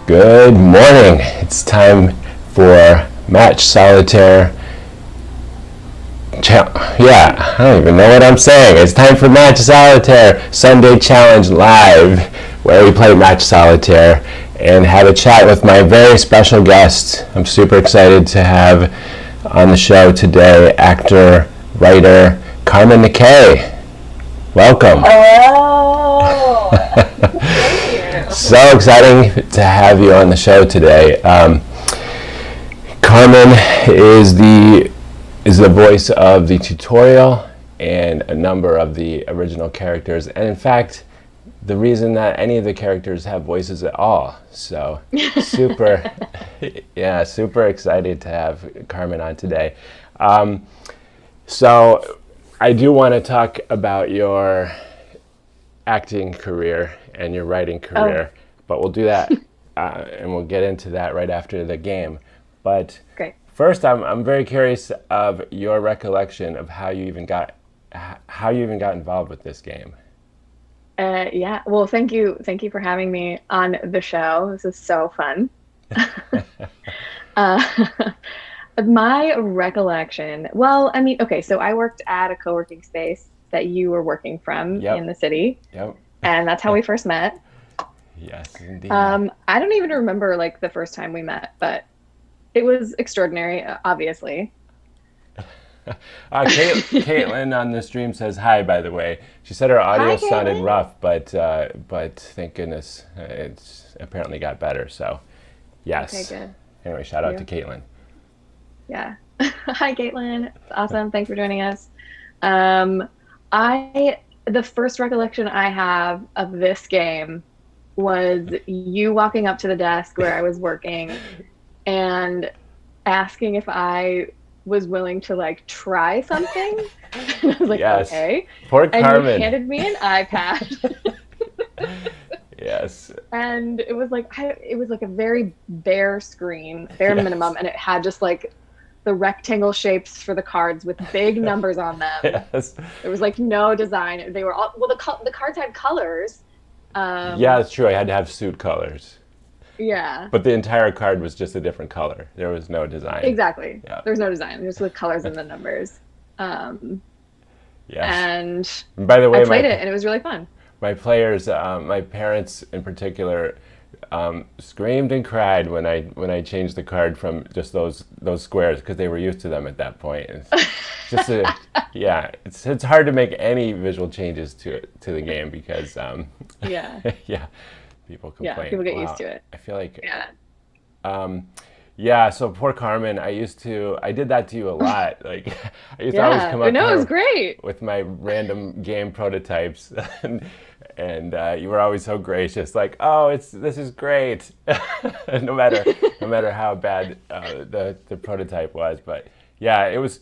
Good morning. It's time for Match Solitaire. I don't even know what I'm saying. It's time for Match Solitaire Sunday Challenge Live, where we play Match Solitaire and have a chat with my very special guest. I'm super excited to have on the show today actor, writer, Carmen Nikae. Welcome. Oh, thank you. So exciting to have you on the show today. Carmen is the voice of the tutorial and a number of the original characters, and in fact, the reason that any of the characters have voices at all. So super, super excited to have Carmen on today. So I do want to talk about your acting career and your writing career, but we'll do that and we'll get into that right after the game. But Great. First, I'm very curious of your recollection of how you even got involved with this game. Well, thank you for having me on the show. This is so fun. My recollection, so I worked at a co-working space that you were working from in the city. Yep. And that's how we first met. Yes, indeed. I don't even remember the first time we met, but it was extraordinary, obviously. Caitlin on the stream says hi, by the way. She said her audio sounded rough, but thank goodness it's apparently got better. So, yes. Okay, good. Anyway, shout out to Caitlin. Yeah. Hi, Caitlin. It's awesome. Thanks for joining us. The first recollection I have of this game was you walking up to the desk where I was working and asking if I was willing to try something. And I was like, yes. Okay. Poor Carmen. And you handed me an iPad. Yes. And it was a very bare screen, bare minimum, and it had just the rectangle shapes for the cards with big numbers on them. Yes. There was no design. They were all the cards had colors. Yeah, that's true. I had to have suit colors. Yeah. But the entire card was just a different color. There was no design. Exactly. Yeah. There's no design. There's the colors and the numbers. Yes. And by the way, I played it, and it was really fun. My players, my parents in particular, screamed and cried when I changed the card from just those squares because they were used to them at that point. It's just it's hard to make any visual changes to the game because people complain. Yeah, people get used to it. I feel like so poor Carmen, I did that to you a lot. I used to always come up it was great with my random game prototypes and you were always so gracious, this is great. no matter how bad the prototype was. But yeah, it was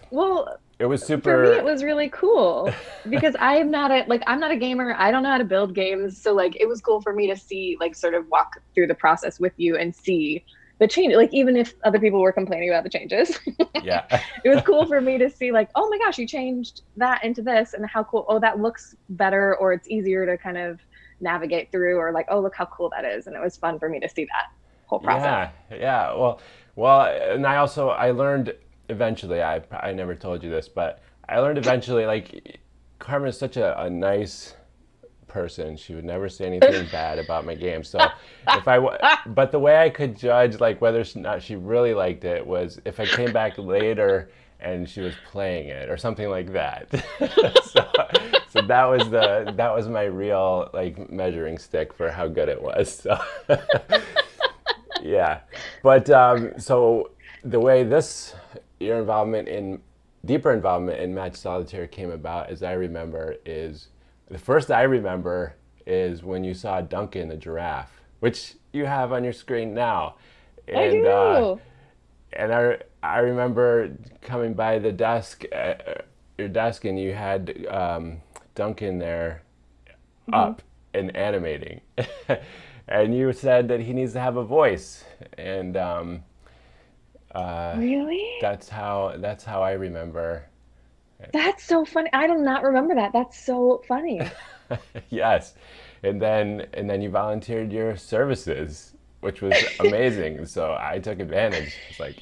super. For me, it was really cool because I'm not a gamer. I don't know how to build games. So it was cool for me to see, sort of walk through the process with you and see the change. Even if other people were complaining about the changes. Yeah. It was cool for me to see oh my gosh, you changed that into this and how cool. Oh, that looks better, or it's easier to kind of navigate through, or oh, look how cool that is. And it was fun for me to see that whole process. Yeah. Well, and I learned eventually, I never told you this, but I learned eventually, Carmen is such a nice person. She would never say anything bad about my game. So but the way I could judge whether or not she really liked it was if I came back later and she was playing it or something like that. so that was my real measuring stick for how good it was. So yeah. But so the way your deeper involvement in Match Solitaire came about, as I remember, is when you saw Duncan the giraffe, which you have on your screen now. And, I do. And I remember coming by your desk, and you had Duncan there up and animating. And you said that he needs to have a voice. And really? That's how I remember. That's so funny. I do not remember that. That's so funny. Yes. And then you volunteered your services which was amazing. So I took advantage. It's like,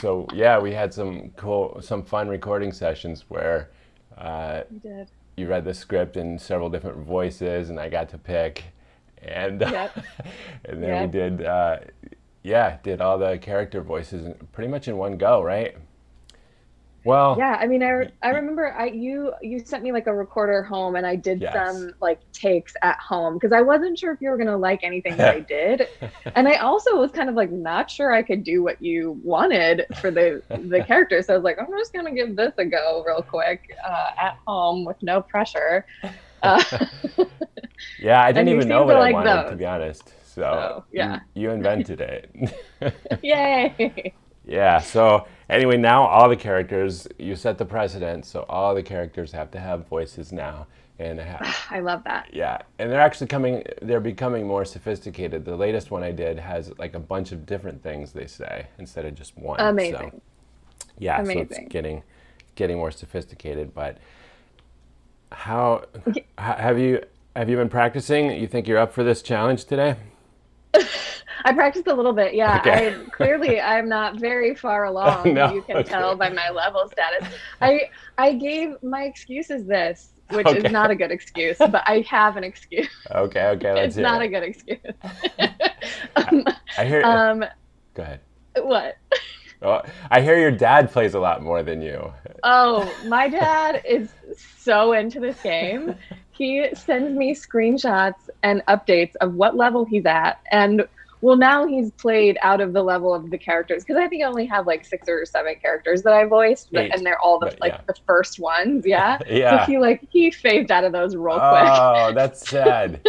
so yeah, we had some fun recording sessions where You did. you read the script in several different voices, and I got to pick, and Yep. and then we Yep. did, did all the character voices pretty much in one go, right? Well, Yeah, I mean, I remember you sent me like a recorder home, and I did yes. some like takes at home because I wasn't sure if you were gonna like anything that I did, and I also was kind of like not sure I could do what you wanted for the character. So I was like, I'm just gonna give this a go real quick at home with no pressure. Uh, Yeah, I didn't and you even know seem what to I like wanted, to those. be honest. So So you yeah, you invented it. yay! Yeah, so anyway, now all the characters, you set the precedent, so all the characters have to have voices now. And I love that. yeah, and they're becoming more sophisticated. The latest one I did has like a bunch of different things they say instead of just one. So Amazing, yeah, so it's amazing. getting more sophisticated. But how have you been practicing? You think you're up for this challenge today? I practiced a little bit. Yeah, Okay. I'm not very far Oh, along. no. You can Okay. tell by my level status. I gave my excuse is this, which is Okay. not a good excuse, but I have an excuse. Okay. Okay. Let's It's hear not a it. good excuse. I, um, I hear. um, Go ahead. what? Oh, I hear your dad plays a lot more than you. Oh, my dad is so into this game. He sends me screenshots and updates of what level he's at. And well, now he's played out of the level of the characters because I think I only have like 6 or 7 characters that I voiced, Eight. and they're all the But like yeah. the first ones. Yeah. So Yeah. he phased out of those real quick. Oh, that's sad.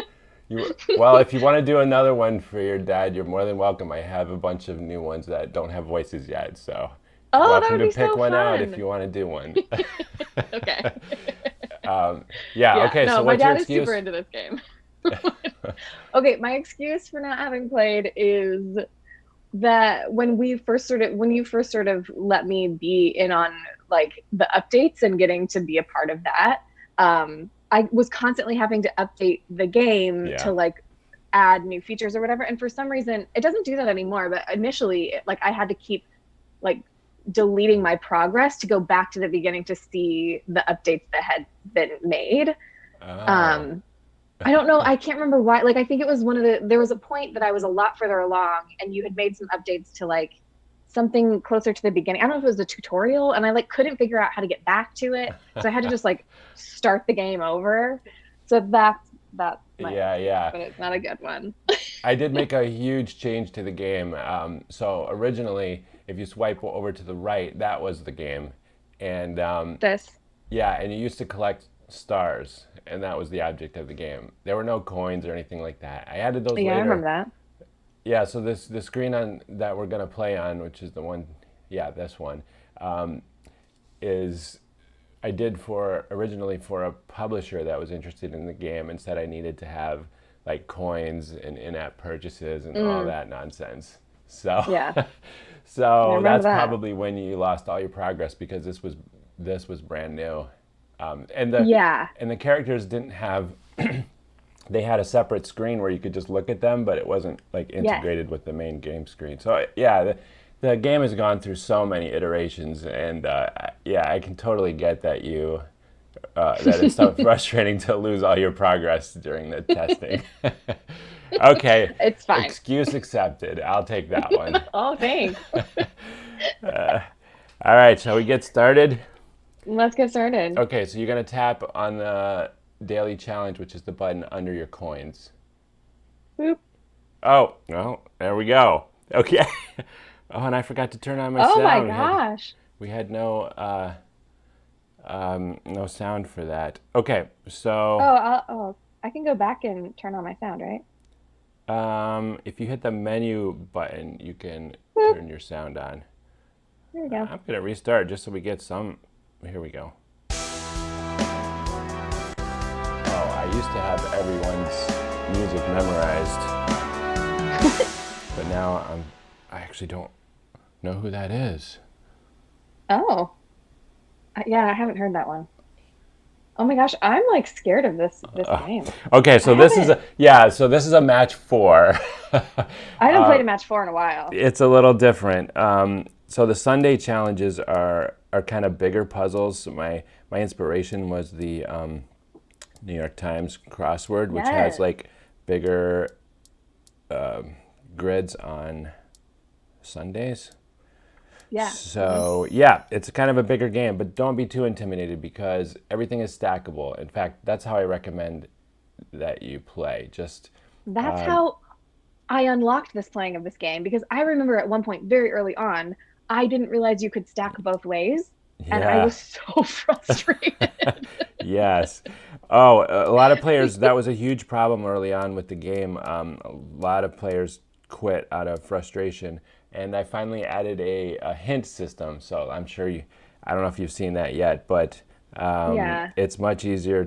Well, if you want to do another one for your dad, you're more than welcome. I have a bunch of new ones that don't have voices yet, so you're Oh, that welcome would to be pick so one out if fun. you want to do one. Okay. Yeah. Yeah. Okay. No, So my what's your dad is super excuse? into this game. Okay, my excuse for not having played is that when you first sort of let me be in on like the updates and getting to be a part of that, I was constantly having to update the game to Yeah. like add new features or whatever. And for some reason, it doesn't do that anymore. But initially, like I had to keep like deleting my progress to go back to the beginning to see the updates that had been made. Oh. Um, I don't know. I can't remember why. Like, I think it was there was a point that I was a lot further along and you had made some updates to like something closer to the beginning. I don't know if it was a tutorial and I like couldn't figure out how to get back to it. So I had to just like start the game over. So that's my Yeah. excuse, Yeah. but it's not a good one. I did make a huge change to the game. So originally, if you swipe over to the right, that was the game, and This. yeah, and you used to collect stars, and that was the object of the game. There were no coins or anything like that. I added those Yeah, I remember later. that. Yeah, so the screen on that we're gonna play on, which is the one, yeah, this one, is I did for originally for a publisher that was interested in the game and said I needed to have like coins and in-app purchases and all Mm, that nonsense. So yeah, I so remember that's that. probably when you lost all your progress because this was brand new. And Yeah. the characters didn't have they had a separate screen where you could just look at them, but it wasn't like Yes. integrated with the main game screen. So yeah, the game has gone through so many iterations, and yeah, I can totally get that that it's so frustrating to lose all your progress during the testing. Okay, It's fine. excuse accepted. I'll take that one. Oh, thanks. All right, shall we get started? Let's get started. Okay, so you're gonna tap on the daily challenge, which is the button under your coins. Boop. Oh, well, there we go. Okay. Oh, and I forgot to turn on my Oh my sound. gosh. We had no sound for that. Okay, so I can go back and turn on my sound, right? if you hit the menu button, you can Boop. turn your sound on. There we go. I'm gonna restart just so we get some. Here we go. Oh, I used to have everyone's music memorized, but now I actually don't know who that is. Oh, yeah, I haven't heard that one. Oh my gosh, I'm like scared of this game. Okay, I so this is haven't a match 4. I haven't played a match 4 in a while. It's a little different. So the Sunday challenges are kind of bigger puzzles. My inspiration was the New York Times crossword, which has Yes. like bigger grids on Sundays. Yeah. So yeah, it's kind of a bigger game, but don't be too intimidated because everything is stackable. In fact, that's how I recommend that you play. Just That's how I unlocked this playing of this game because I remember at one point very early on, I didn't realize you could stack both ways, and I yeah. was so frustrated. Yes. Oh, a lot of players, that was a huge problem early on with the game. A lot of players quit out of frustration. And I finally added a hint system. So I'm sure I don't know if you've seen that yet, but Yeah, it's much easier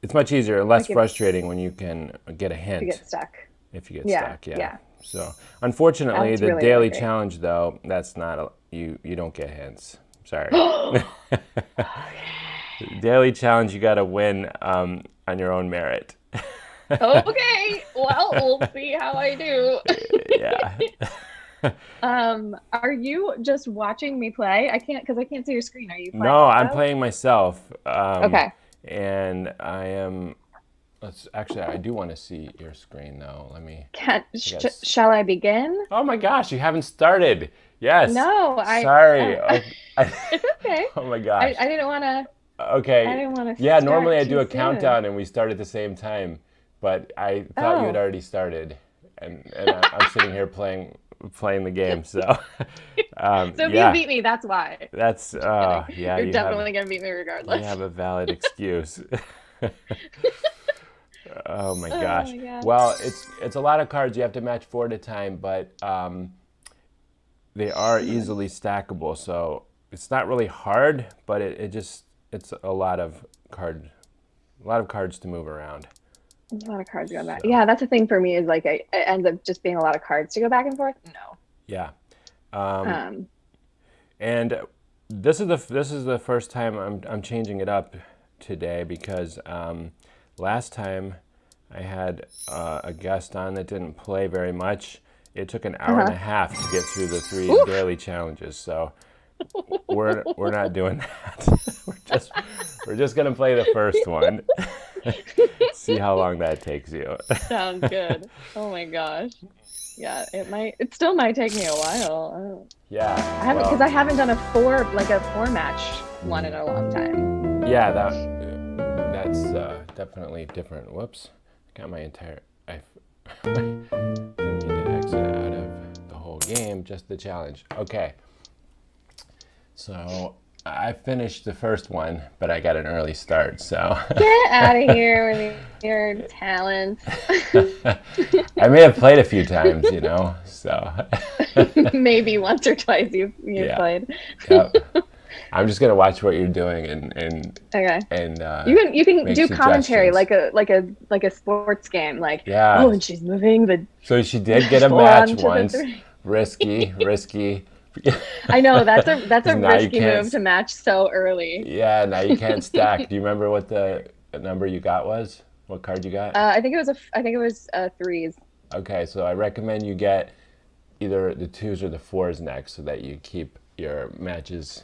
it's much easier and less like frustrating when you can get a to hint get stuck. if you get Yeah, stuck. Yeah. yeah. So unfortunately, That's the really, really daily great. challenge, though, that's not, you don't get hints. Sorry. Daily challenge, you got to win on your own merit. Okay, well, we'll see how I do. Yeah. Are you just watching me play? I can't because I can't see your screen. Are you playing No, I'm also? playing myself. Okay. And I am. Let's actually, I do want to see your screen though. Let me. Yes. Shall I begin? Oh my gosh, you haven't started. Yes. No, Sorry. it's okay. Oh my I, gosh. I didn't want to I Okay. didn't want to Yeah, normally start I too do a soon. countdown and we start at the same time, but I thought you had Oh. already started, and I'm sitting here playing the game. So, So if you yeah, beat me, that's why. that's Just kidding. yeah, You're definitely gonna beat me you regardless. have a valid excuse. Oh my Oh gosh. my gosh. Well, it's a lot of cards. You have to match 4 at a time, but they are easily stackable. So it's not really hard, but it's a lot of cards to move around. There's a lot of cards going back. So Yeah, that's the thing for me is like it ends up just being a lot of cards to go back and forth. No. yeah, um, Um, and this is the first time I'm changing it up today because last time I had a guest on that didn't play very much. It took an hour and uh-huh. a half to get through the 3 Oof. daily challenges. So we're not doing that. We're just gonna play the first one. See how long that takes you. Sounds good. Oh my gosh. Yeah, it still might take me a while. Yeah. I haven't because Well, I haven't done a four match one in a long time. yeah. That's definitely different. Whoops. I got my entire. I didn't mean to exit out of the whole game. Just the challenge. Okay. So I finished the first one, but I got an early start. So Get out of here with your talents. I may have played a few times, So Maybe once or twice you've yeah. played. Yep. I'm just gonna watch what you're doing and Okay. and You can make do commentary suggestions. like a sports game, like, oh, Yeah. and she's moving the So she did get a four match onto the once. three. Risky, risky. I know that's a Now you risky can't. move to match so early. Yeah, now you can't stack. Do you remember what the number you got was? What card you got? I think it was threes. Okay, so I recommend you get either the twos or the fours next, so that you keep your matches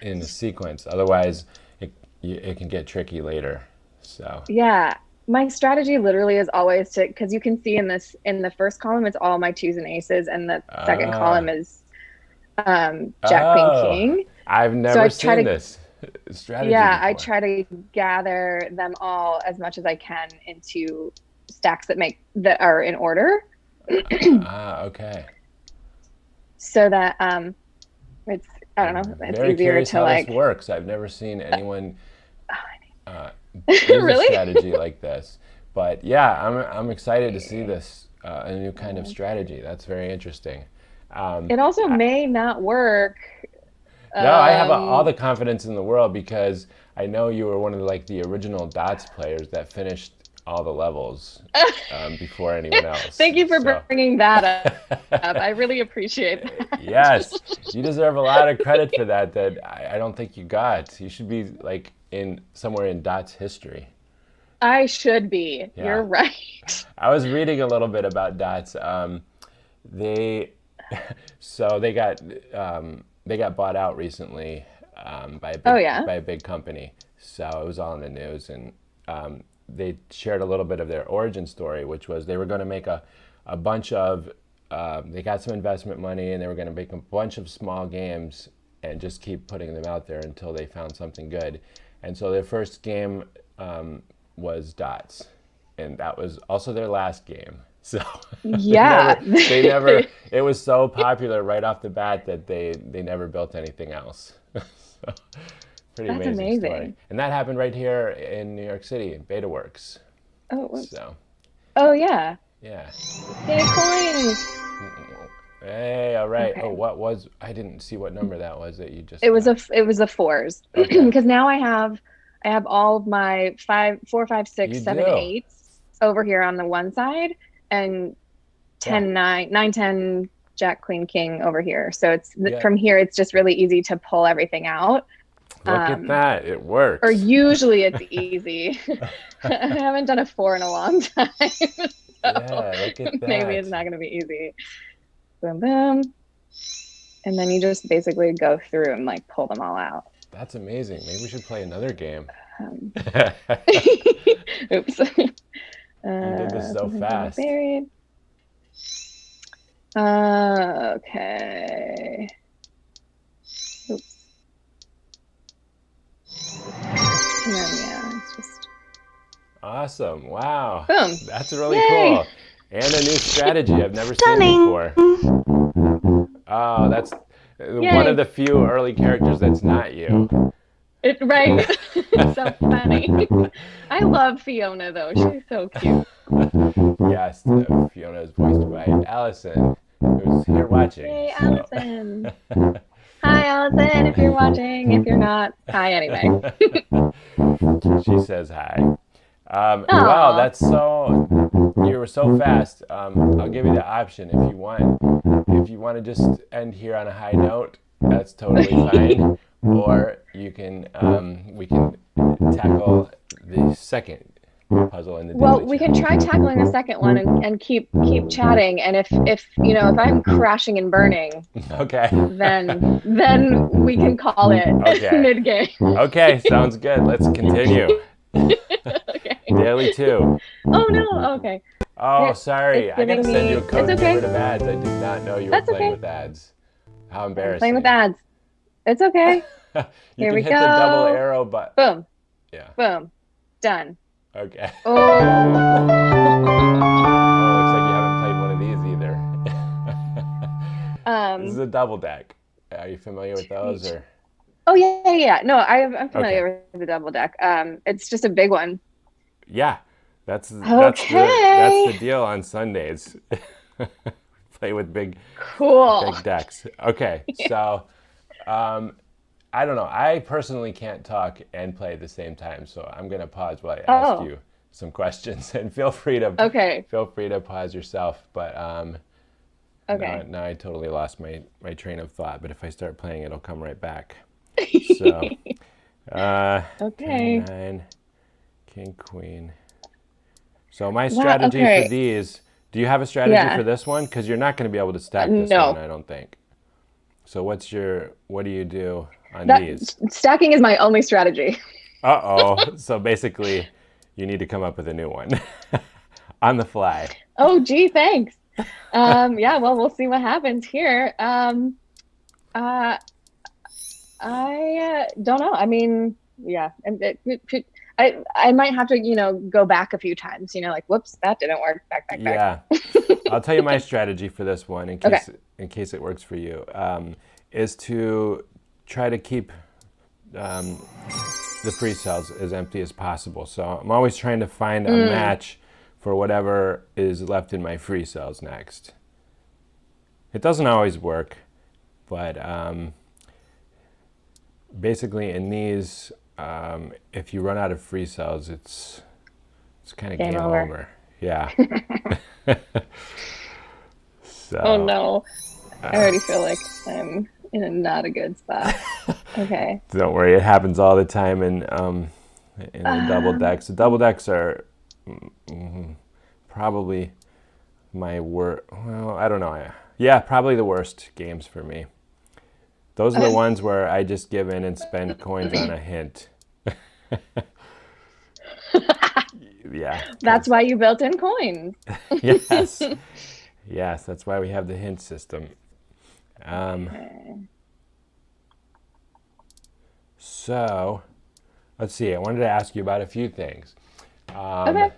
in the sequence. Otherwise, it can get tricky later. So Yeah. My strategy literally is always to because you can see in the first column it's all my twos and aces, and the second ah column is Jack Queen oh, King. I've So I never try seen to this strategy yeah, I before. try to gather them all as much as I can into stacks that are in order, Okay. so that it's I don't know, it's Very easier curious to how this like works. I've never seen anyone use a really. strategy like this. But yeah, I'm excited to see this a new kind of strategy. That's very interesting. It also I, may not work. no, I have all Um, the confidence in the world because I know you were one of the original Dots players that finished all the levels before anyone else. Thank you for So, bringing that up. I really appreciate that. yes, you deserve a lot of credit for that. That I don't think you got. You should be like in somewhere in Dot's history. I should be. Yeah. You're right. I was reading a little bit about Dots. They so they got bought out recently Oh yeah. by a big company. So it was all in the news, and they shared a little bit of their origin story, which was they were going to make a bunch of they got some investment money, and they were going to make a bunch of small games and just keep putting them out there until they found something good. And so their first game was Dots, and that was also their last game. So Yeah. they never it was so popular right off the bat that they never built anything else. So pretty That's amazing story. amazing. And that happened right here in New York City, in BetaWorks. Oh, whoops. So Oh yeah. yeah. Yay, coins. Hey, all right. Okay. Oh, what was I didn't see what number that was that you just It was got. it was a fours. Okay. Because now I have all of my 4, 5, 6, You 7, do. 8s over here on the one side, and 10, 9, 9, 10, Jack, Queen, King over here. So it's Yeah. from here. It's just really easy to pull everything out. Look at that. It works. Or usually it's easy. I haven't done a 4 in a long time. So Yeah, look at that. maybe it's not going to be easy. Boom, boom. And then you just basically go through and like pull them all out. That's amazing. Maybe we should play another game. Oops. You did this so something fast. buried. Okay. Oops. And then yeah, it's just Awesome. Wow. boom. That's really Yay. cool. And a new strategy I've never seen before. Oh, that's one Yay. of the few early characters that's not you. Right. So funny. I love Fiona though. She's so cute. Yes, Fiona is voiced by Allison, who's here watching. Hey, so. Allison. Hi, Allison. If you're watching, if you're not, hi anyway. She says hi. Wow, Aw. that's so. You were so fast. I'll give you the option if you want. If you want to just end here on a high note, that's totally fine. Or you can. We can tackle the second puzzle in the. Well, daily we can challenge. try tackling the second one and keep chatting. And if you know if I'm crashing and burning, Okay. then we can call it Okay. mid game. Okay, sounds good. Let's continue. Okay. Daily 2. Oh no. Okay. Oh, It's- sorry. it's I gotta giving send you a me- code it's to get okay. rid of ads. I did not know you were That's playing okay. with ads. How embarrassing. Playing with ads. It's okay. You Here can we hit the double go. arrow button. Boom. Yeah. Boom. Done. Okay. Oh. Oh, looks like you haven't played one of these either. This is a double deck. Are you familiar with those or? Oh yeah. No, I'm familiar with the double deck. It's just a big one. Yeah, that's Okay. the deal on Sundays. Play with big Cool. decks. Okay, so I don't know. I personally can't talk and play at the same time, so I'm gonna pause while I ask Oh. you some questions, and feel free to pause yourself. But Okay. now I totally lost my train of thought. But if I start playing, it'll come right back. So Okay. 9, King, Queen. So my strategy okay. for these. Do you have a strategy Yeah. for this one? Because you're not going to be able to stack this No. one, I don't think. So what do you do on That these? stacking is my only strategy. Uh-oh. So basically, you need to come up with a new one on the fly. Oh, gee, thanks. Yeah, well, we'll see what happens here. I don't know. I mean, yeah, I might have to, go back a few times. Like, whoops, that didn't work. Back. Yeah. I'll tell you my strategy for this one in case it works for you. Is to try to keep the free cells as empty as possible. So I'm always trying to find a match for whatever is left in my free cells next. It doesn't always work, but basically in these, if you run out of free cells, It's kind of Game game over. over. Yeah. Oh So, no. I already feel like I'm in a not a good spot. Okay. don't worry, it happens all the time in the double Um, decks. The double decks are probably my worst. Well, I don't know. Yeah, probably the worst games for me. Those are the ones where I just give in and spend coins on a hint. Yeah. That's why you built in coins. Yes. Yes, that's why we have the hint system. Okay. So, let's see. I wanted to ask you about a few things. Okay. I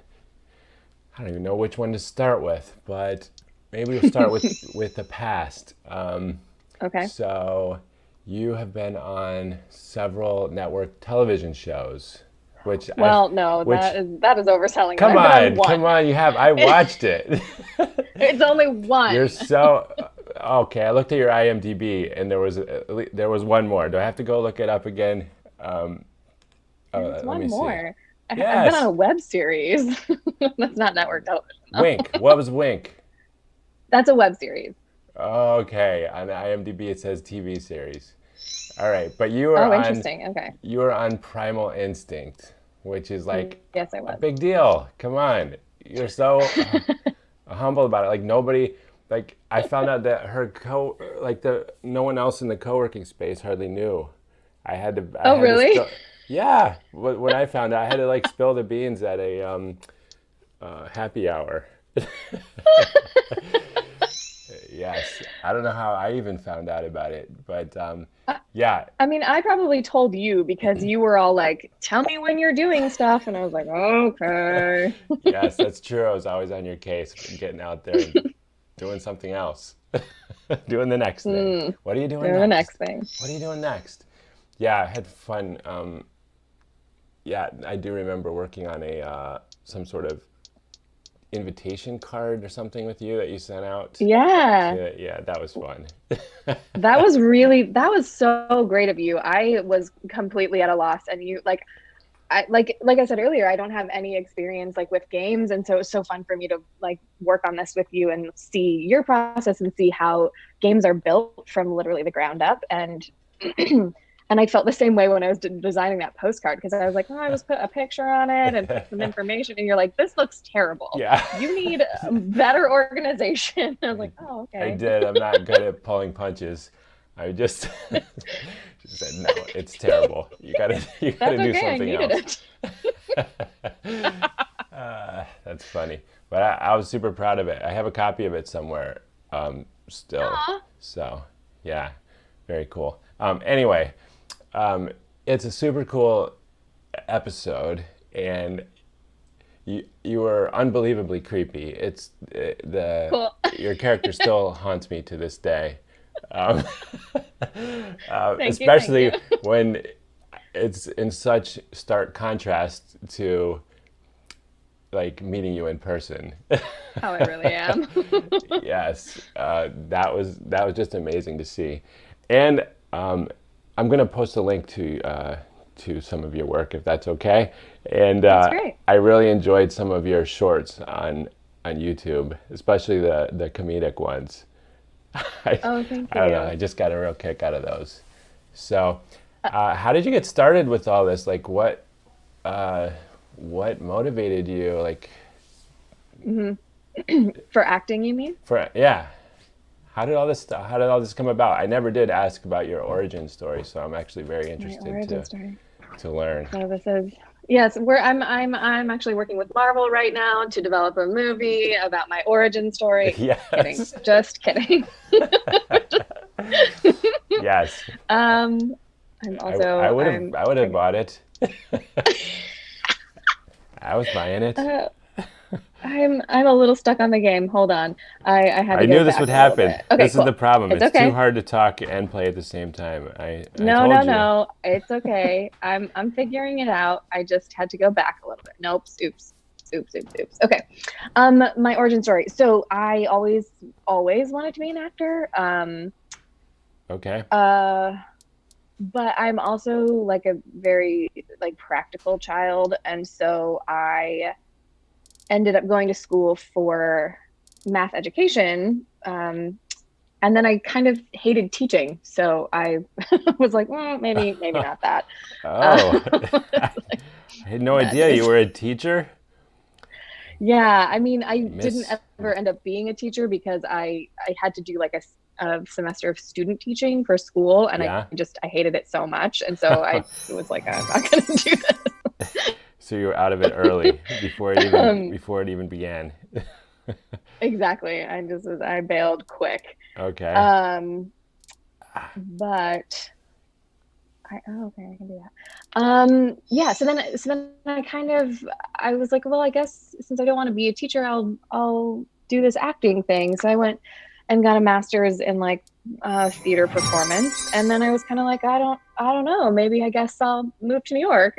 don't even know which one to start with, but maybe we'll start with the past. Okay. So, you have been on several network television shows, which Well, no, which that is overselling it. come I've been on, one. come on, you have. I watched it. It's only one. You're so okay. I looked at your IMDb, and there was one more. Do I have to go look it up again? There's Let one me see. more. I've been Yes. on a web series. That's not network television, though. Wink. What was Wink? That's a web series. Okay, on IMDb it says TV series. All right, but you were Oh, on interesting. Okay. you were on Primal Instinct, which is like Yes, I a was. big deal. Come on, you're so humble about it. Like nobody, like I found out that no one else in the co-working space hardly knew. Oh, really? Yeah, when I found out, I had to like spill the beans at a happy hour. Yes, I don't know how I even found out about it, but yeah, I mean, I probably told you because you were all like, "Tell me when you're doing stuff," and I was like, "Okay." yes, that's true. I was always on your case, getting out there and doing something else, doing the next thing. What are you doing Doing the next? next thing. What are you doing next? Yeah, I had fun. Yeah, I do remember working on a some sort of invitation card or something with you that you sent out. Yeah. Yeah, that was fun. That was so great of you. I was completely at a loss, and you like I said earlier, I don't have any experience like with games, and so it was so fun for me to like work on this with you and see your process and see how games are built from literally the ground up. And and I felt the same way when I was designing that postcard, because I was like, oh, I just put a picture on it and put some information, and you're like, this looks terrible. Yeah. You need better organization. I was like, oh, okay. I did. I'm not good at pulling punches. I just said, no, it's terrible. You gotta do okay, something else. That's funny. But I was super proud of it. I have a copy of it somewhere still. Aww. So, yeah, very cool. Anyway, it's a super cool episode, and you were unbelievably creepy. Cool. Your character still haunts me to this day, Thank especially you. when it's in such stark contrast to like meeting you in person. How I really am. Yes, that was just amazing to see, and I'm gonna post a link to some of your work if that's okay. And That's great. I really enjoyed some of your shorts on YouTube, especially the comedic ones. Oh, thank I don't know. you. I just got a real kick out of those. So, how did you get started with all this? Like, what motivated you? Like, For acting, you mean? yeah. How did all this come about? I never did ask about your origin story, so I'm actually very My interested origin story. to learn. So this is yes, I'm actually working with Marvel right now to develop a movie about my origin story. Yes. Kidding. Just kidding. Yes. I'm also I would have bought it. I was buying it. I'm a little stuck on the game. Hold on. I had to I go knew this back would a little happen. bit. Okay, This cool. is the problem. It's It's okay. too hard to talk and play at the same time. I No, told no, you. no. It's okay. I'm figuring it out. I just had to go back a little bit. Nope. Oops. Okay. My origin story. So I always wanted to be an actor. Okay. But I'm also like a very like practical child, and so I ended up going to school for math education. And then I kind of hated teaching. So I was like, maybe not that. Oh, It's I like, had no bad idea you news. were a teacher. Yeah, I mean, I didn't Miss, ever end up being a teacher because I had to do like a semester of student teaching for school, and yeah. I hated it so much, and so I was like, I'm not going to do this. So you were out of it early Um, before it even began. exactly. I bailed quick. Okay. Um, but okay, I can do that. Yeah. So then I was like, well, I guess since I don't want to be a teacher, I'll do this acting thing. So I went and got a master's in like theater performance, and then I was kind of like, I don't know, maybe I guess I'll move to New York.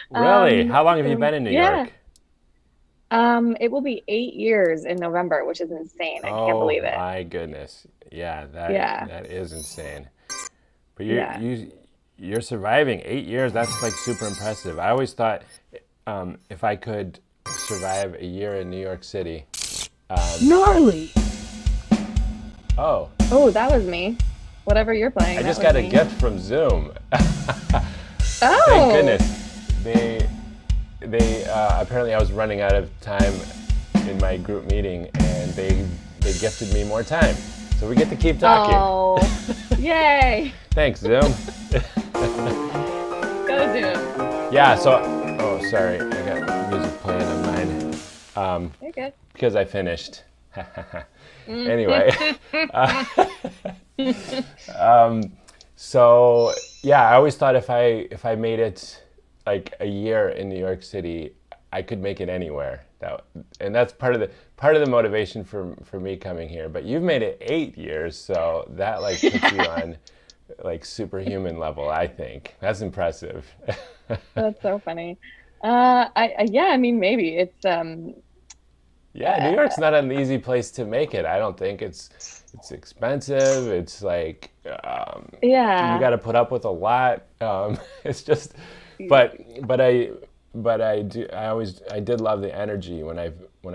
Really? How long have you So been in New yeah. York? It will be 8 years in November, which is insane. I can't Oh believe it. my goodness. Yeah, Yeah. that is insane. But Yeah. you're surviving 8 years. That's like super impressive. I always thought if I could survive a year in New York City. Gnarly. Oh, Oh, that was me. Whatever you're playing, I that just was got a me. gift from Zoom. Thank Oh. goodness. They apparently I was running out of time in my group meeting, and they gifted me more time, so we get to keep talking. Oh. Yay. Thanks, Zoom. Go Zoom. Yeah. So, oh, sorry, I got music playing on mine You're good. because I finished. Anyway, so yeah, I always thought if I made it like a year in New York City, I could make it anywhere. And that's part of the motivation for me coming here. But you've made it 8 years, so that like puts you on like superhuman level. I think that's impressive. That's so funny. Yeah, I mean maybe Yeah, New York's not an easy place to make it. I don't think it's expensive. It's like you yeah. got to put up with a lot. It's just, but but I I did love the energy when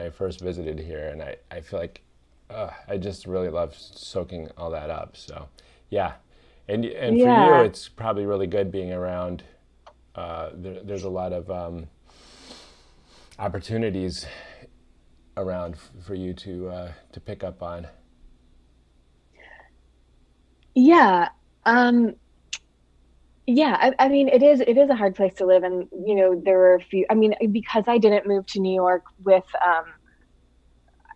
I first visited here, and I feel like I just really love soaking all that up. So yeah, and for you, Yeah. it's probably really good being around. There's a lot of opportunities around for you to pick up on. Yeah. Um yeah, I mean it is a hard place to live, and there were a few, I mean, because I didn't move to New York with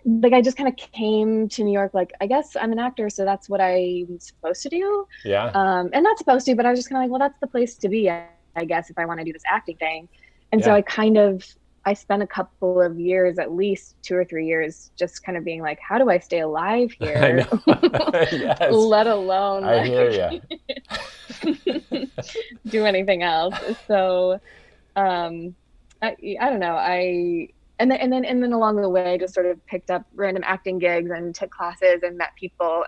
like I just kind of came to New York like, I guess I'm an actor, so that's what I'm supposed to do. Yeah, And not supposed to, but I was just kind of like, well, that's the place to be, I guess, if I want to do this acting thing. And so yeah, I spent a couple of years, at least 2 or 3 years, just kind of being like, how do I stay alive I here? know. Yes, Let alone I hear like you. do anything else. So I don't know. And then along the way, I just sort of picked up random acting gigs and took classes and met people.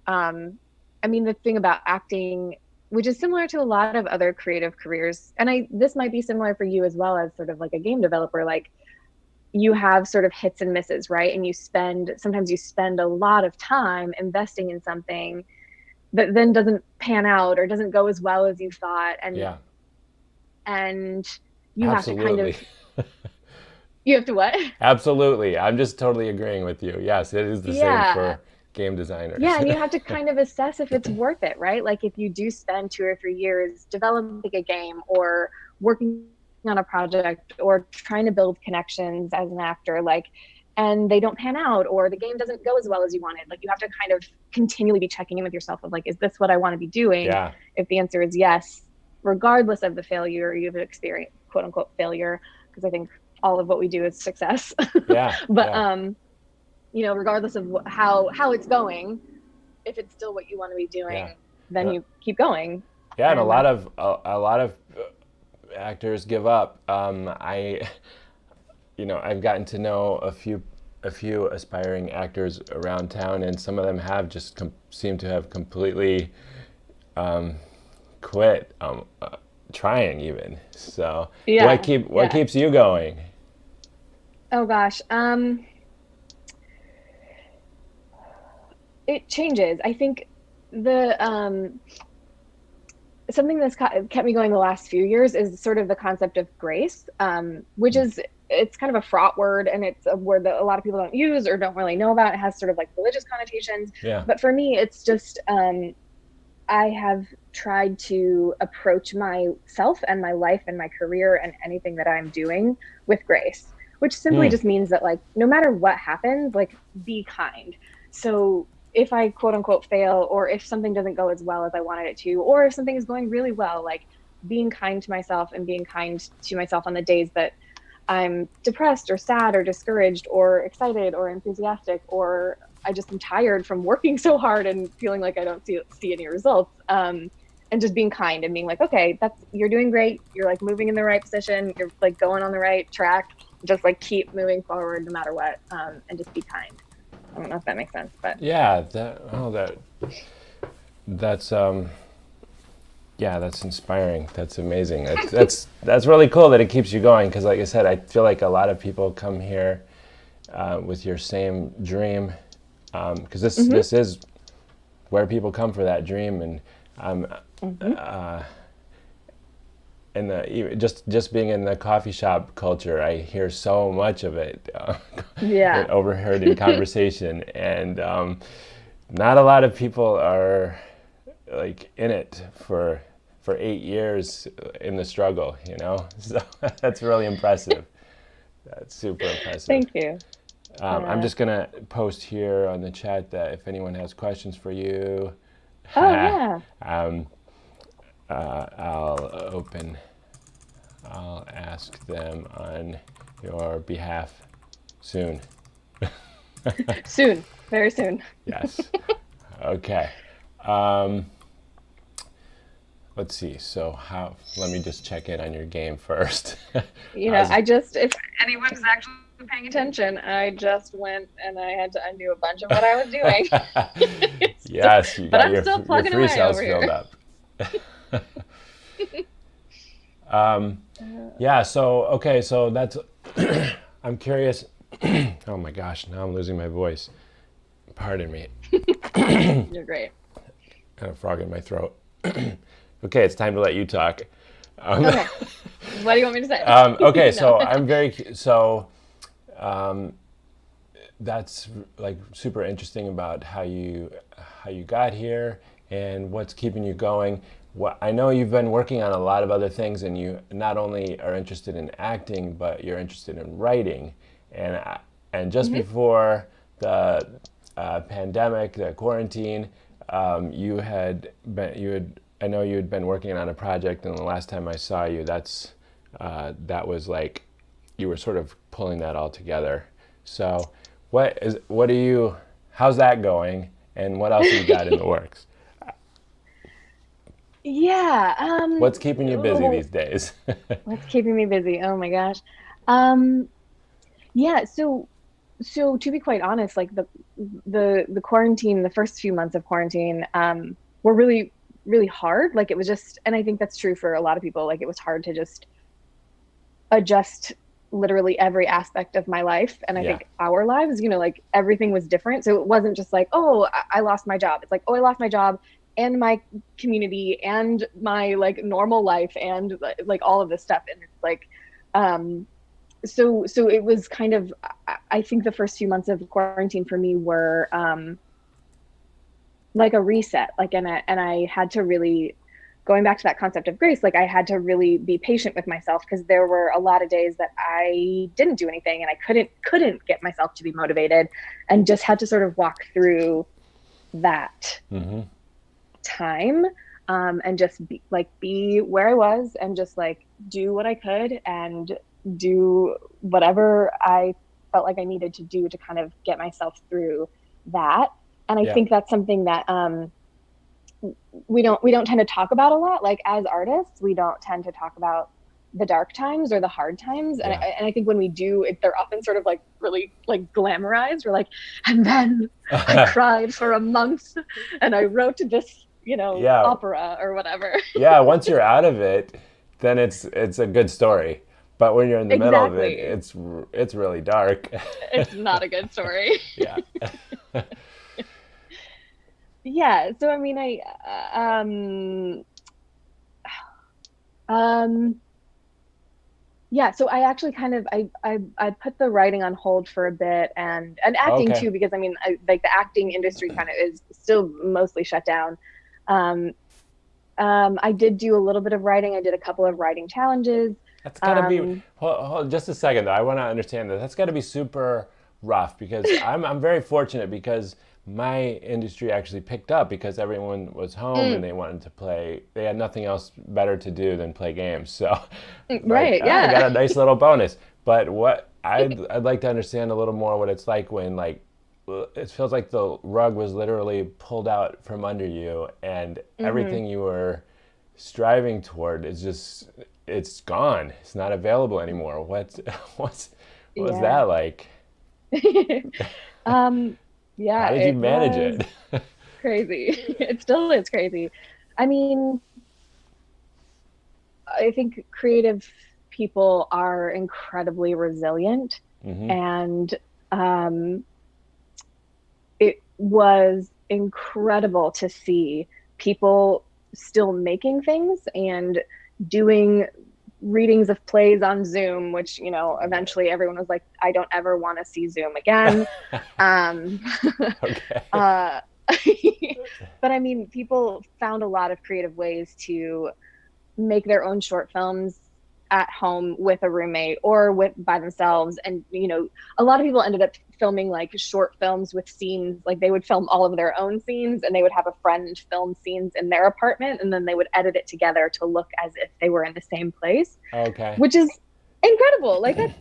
And I mean, the thing about acting, which is similar to a lot of other creative careers, and this might be similar for you as well, as sort of like a game developer, like you have sort of hits and misses, right? And sometimes you spend a lot of time investing in something that then doesn't pan out or doesn't go as well as you thought. Yeah, And you have to kind of, absolutely. you have to what? Absolutely. I'm just totally agreeing with you. Yes, it is the same Yeah. for game designers. Yeah, and you have to kind of assess if it's worth it, right? Like if you do spend 2 or 3 years developing a game or working on a project or trying to build connections as an actor, like, and they don't pan out or the game doesn't go as well as you wanted, like you have to kind of continually be checking in with yourself of like, is this what I want to be doing? Yeah, If the answer is yes, regardless of the failure you've experienced, quote unquote failure, because I think all of what we do is success. yeah, But yeah, regardless of how it's going, if it's still what you want to be yeah. doing, then Uh, you keep going. Yeah, and And that's a lot of actors give up. I've gotten to know a few aspiring actors around town, and some of them have just seem to have completely quit trying even. So yeah, what yeah. keeps you going? Oh gosh. It changes. I think the something that's kept me going the last few years is sort of the concept of grace, which is it's kind of a fraught word, and it's a word that a lot of people don't use or don't really know about. It has sort of like religious connotations, Yeah. but for me, it's just I have tried to approach myself and my life and my career and anything that I'm doing with grace, which simply Hmm. just means that like no matter what happens, like be kind. So if I quote unquote fail, or if something doesn't go as well as I wanted it to, or if something is going really well, like being kind to myself and being kind to myself on the days that I'm depressed or sad or discouraged or excited or enthusiastic, or I just am tired from working so hard and feeling like I don't see any results. And just being kind and being like, okay, that's you're doing great. You're like moving in the right position. You're like going on the right track. Just like keep moving forward no matter what, and just be kind. I don't know if that makes sense, but Yeah. That's yeah, that's inspiring. That's amazing. That's really cool that it keeps you going. Because, like I said, I feel like a lot of people come here with your same dream. Because this is where people come for that dream, and and just being in the coffee shop culture, I hear so much of it, yeah, overheard in conversation, and not a lot of people are like in it for 8 years in the struggle, you know. So that's really impressive. That's super impressive. thank you. I'm just gonna post here on the chat that if anyone has questions for you, Oh yeah. um, I'll open. I'll ask them on your behalf soon. Soon, very soon. Yes. Okay. Let's see. So let me just check in on your game first. You know, How's- if anyone's actually paying attention, I just went and I had to undo a bunch of what I was doing. yes, you But got I'm your still plugging free away cells over filled here. up. Yeah. So okay. So that's. I'm curious. Oh my gosh! Now I'm losing my voice. Pardon me. You're great. I have a frog in my throat. Okay, it's time to let you talk. Okay. What do you want me to say? Okay, so No. I'm very so that's like super interesting about how you got here and what's keeping you going. What I know you've been working on a lot of other things, and you not only are interested in acting, but you're interested in writing. And just before the pandemic, the quarantine, I know you had been working on a project, and the last time I saw you, that was like you were sort of pulling that all together. So, how's that going, and what else have you got in the works? Yeah. What's keeping you busy these days? What's keeping me busy? Oh my gosh. Um, yeah, so to be quite honest, like the quarantine, the first few months of quarantine, were really, really hard. Like it was just, and I think that's true for a lot of people, like it was hard to just adjust literally every aspect of my life. And I Yeah, think our lives, you know, like everything was different. So it wasn't just like, oh, I lost my job. It's like, oh, I lost my job and my community and my like normal life and like all of this stuff. And it's like, um, so it was kind of, I think the first few months of quarantine for me were like a reset, like, and I had to really, going back to that concept of grace, like I had to really be patient with myself, because there were a lot of days that I didn't do anything and I couldn't get myself to be motivated, and just had to sort of walk through that time, and just be where I was and just like do what I could and do whatever I felt like I needed to do to kind of get myself through that. And I yeah, think that's something that we don't tend to talk about a lot. Like as artists, we don't tend to talk about the dark times or the hard times. And yeah. I think when we do, they're often sort of like really like glamorized. We're like, and then I cried for a month and I wrote this, Yeah, opera or whatever. yeah. Once you're out of it, then it's a good story. But when you're in the middle of it, Exactly. it's really dark. It's not a good story. Yeah. Yeah. So I mean, um, yeah. So I actually kind of I put the writing on hold for a bit, and acting Okay. too, because I mean, like the acting industry kind of is still mostly shut down. Um, I did do a little bit of writing. I did a couple of writing challenges. That's got to be. Um, Hold just a second though. I want to understand that. That's got to be super rough because I'm very fortunate because my industry actually picked up because everyone was home and mm, they wanted to play. They had nothing else better to do than play games. So, like, right. I got Yeah. a nice little bonus. But what I'd like to understand a little more what it's like when like it feels like the rug was literally pulled out from under you and hmm everything you were striving toward is just it's gone. It's not available anymore. What's what was Yeah. that like? Um, yeah, How did you it manage was it? crazy. It still is crazy. I mean, I think creative people are incredibly resilient, Hmm. and it was incredible to see people still making things and doing readings of plays on Zoom, which, eventually everyone was like, I don't ever want to see Zoom again. Um, Okay. uh, but I mean, people found a lot of creative ways to make their own short films at home with a roommate or with by themselves. And a lot of people ended up filming like short films with scenes. Like they would film all of their own scenes and they would have a friend film scenes in their apartment, and then they would edit it together to look as if they were in the same place, Okay. which is incredible. Like that's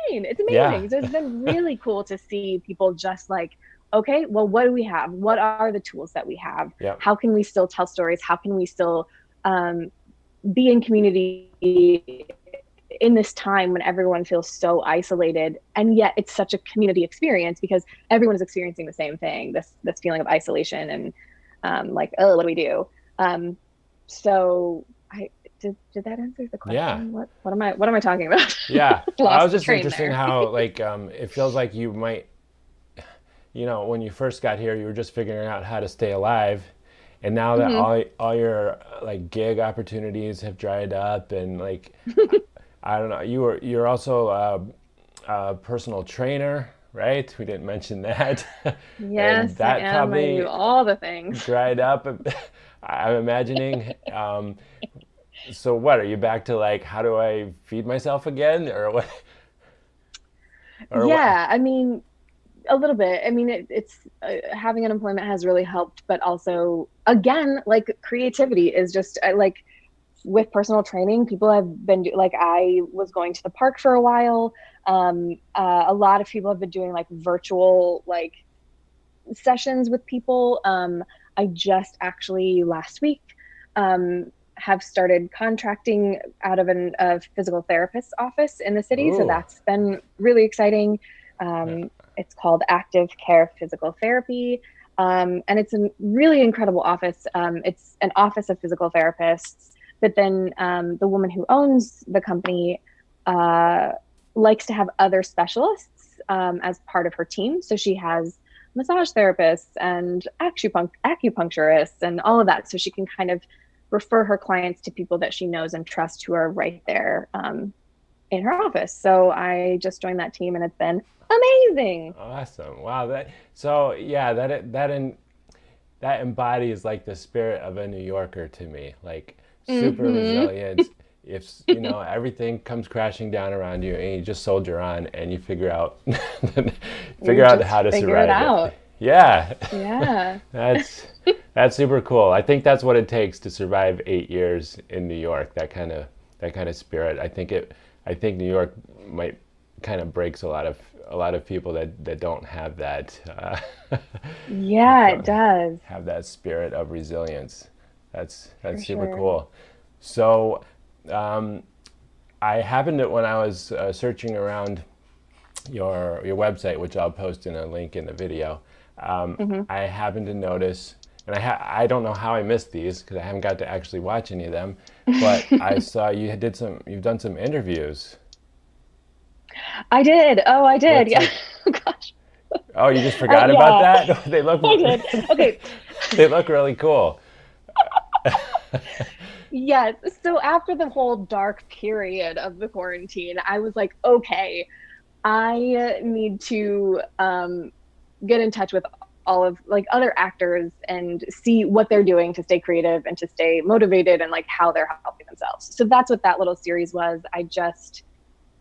insane. It's Yeah. amazing. So it's been really cool to see people just like, okay, well, what do we have? What are the tools that we have? Yep. How can we still tell stories? How can we still um, be in community in this time when everyone feels so isolated, and yet it's such a community experience because everyone is experiencing the same thing, this feeling of isolation and like, oh, what do we do? um, so I did that answer the Yeah. question? What am I talking about? Yeah. I was Lost the just train interested there. how like it feels like you might when you first got here, you were just figuring out how to stay alive, and now that Hmm. all your like gig opportunities have dried up, and like I don't know, you're also a personal trainer, right? We didn't mention that, and Yes, I that am. I do probably all the things. dried up. I'm imagining. So what are you back to like? How do I feed myself again, or what? Or what? Yeah, I mean, a little bit. I mean, it's having unemployment has really helped, but also, again, like creativity is just like with personal training, people have been like, I was going to the park for a while. A lot of people have been doing like virtual like sessions with people. I just actually last week have started contracting out of a physical therapist's office in the city. So Ooh. that's been really exciting. Yeah. It's called Active Care Physical Therapy. And it's a really incredible office. It's an office of physical therapists, but then the woman who owns the company uh, likes to have other specialists as part of her team. So she has massage therapists and acupuncturists and all of that. So she can kind of refer her clients to people that she knows and trusts who are right there in her office. So I just joined that team and it's been amazing. Awesome. Wow. So yeah, that embodies like the spirit of a New Yorker to me. Like super Mm-hmm. resilient. If everything comes crashing down around you and you just soldier on and you You figure out just how to figure it survive it. out. Yeah. Yeah, That's that's super cool. I think that's what it takes to survive 8 years in New York. That kind of spirit. I think New York might kind of breaks a lot of people that don't have that yeah, it don't does have that spirit of resilience. for That's super sure. cool. So um, I happened to when I was searching around your website, which I'll post in a link in the video. Hmm. I happened to notice and I don't know how I missed these because I haven't got to actually watch any of them, but I saw you've done some interviews. I did. Oh, I did. What's Yeah. like, Gosh. oh, you just forgot about Yeah, that? They look I did. Okay. they look really cool. Yes. So after the whole dark period of the quarantine, I was like, okay, I need to get in touch with all of like other actors and see what they're doing to stay creative and to stay motivated and like how they're helping themselves. So that's what that little series was.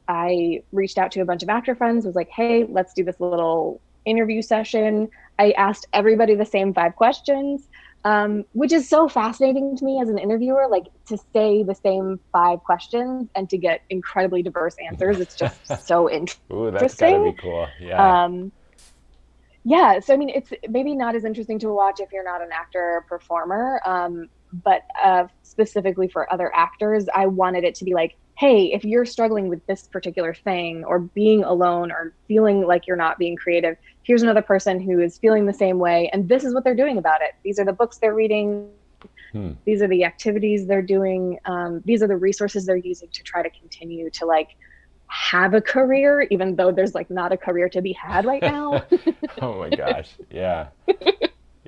I reached out to a bunch of actor friends, was like, hey, let's do this little interview session. I asked everybody the same 5 questions, which is so fascinating to me as an interviewer, like to say the same 5 questions and to get incredibly diverse answers. It's just so Ooh, that's gotta be interesting. cool. Yeah. Um, yeah, so I mean, it's maybe not as interesting to watch if you're not an actor or performer, but specifically for other actors, I wanted it to be like, hey, if you're struggling with this particular thing or being alone or feeling like you're not being creative, here's another person who is feeling the same way, and this is what they're doing about it. These are the books they're reading. Hmm. These are the activities they're doing. These are the resources they're using to try to continue to like have a career, even though there's like not a career to be had right now. Oh my gosh. Yeah.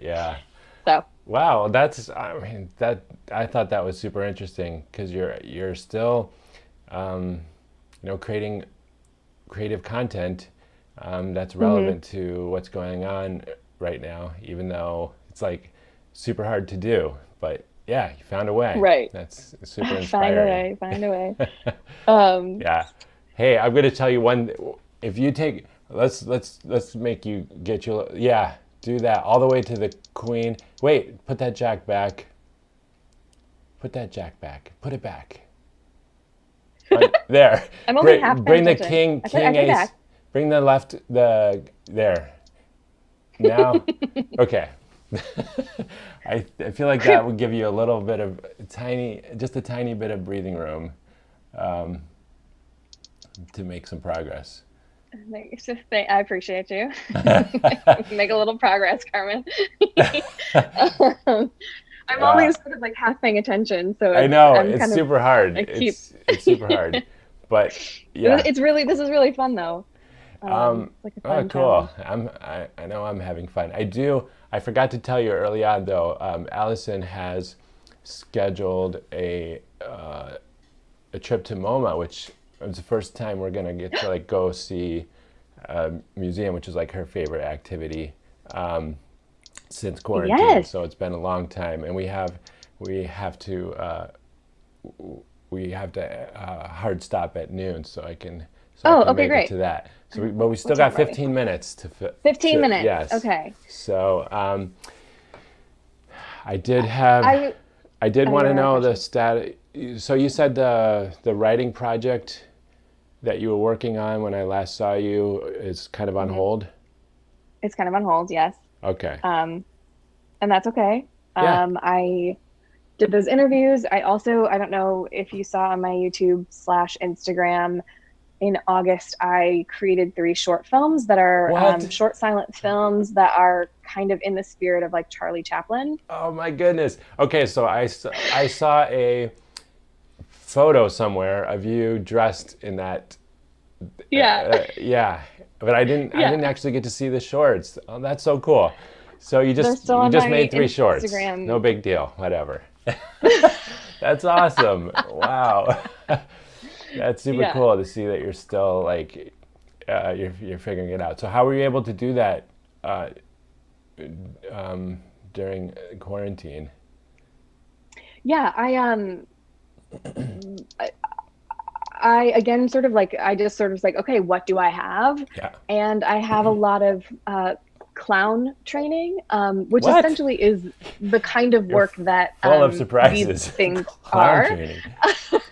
Yeah. So Wow, I mean that I thought that was super interesting because you're still creating creative content that's relevant to what's going on right now, even though it's like super hard to do. But yeah, you found a way. right. That's super Find a inspiring. way, find a way. Um, Yeah. Hey, I'm gonna tell you one. If you take, let's make you get your, yeah, do that all the way to the queen. Wait, put that jack back. Put that jack back. Put it back. Right, there. I'm only half Bring paying the attention. king I take it ace. back. Bring the left, there. Now, okay. I feel like that would give you a little bit of just a tiny bit of breathing room to make some progress. I appreciate you. Make a little progress, Carmen. I'm Uh, always sort of like half paying attention, so I know I'm it's kind of super hard. I keep. It's super hard, but yeah. It's really this is really fun though. It's like a Oh, fun cool. challenge. I know I'm having fun. I forgot to tell you early on though. Allison has scheduled a trip to MoMA, which is the first time we're gonna get to like go see a museum, which is like her favorite activity since quarantine. Yes. So it's been a long time, and we have to hard stop at noon, so I can Oh, okay, make it great. to that. So but we still What time got are we? 15 minutes to fit. 15 minutes. Yes. Okay. So I did have. I I did Oh, want you to had a know the question. stat. So you said the writing project that you were working on when I last saw you is kind of on hold. It's kind of on hold, yes. Okay. And that's okay. Yeah. I did those interviews. I don't know if you saw on my YouTube/Instagram, in August, I created 3 short films that are What? short silent films that are kind of in the spirit of like Charlie Chaplin. Oh my goodness. Okay, so I saw a photo somewhere of you dressed in that. Yeah. Yeah, but I didn't Yeah. actually get to see the shorts. Oh, that's so cool. So They're still on my made 3 shorts. Instagram. No big deal. Whatever. That's awesome. Wow. That's super Yeah. cool to see that you're still like you're figuring it out. So how were you able to do that during quarantine? Yeah, I again sort of like I just sort of was like, okay, what do I have? Yeah. And I have a lot of clown training, which What? essentially is the kind of work that Full of these surprises. things Clown are. training.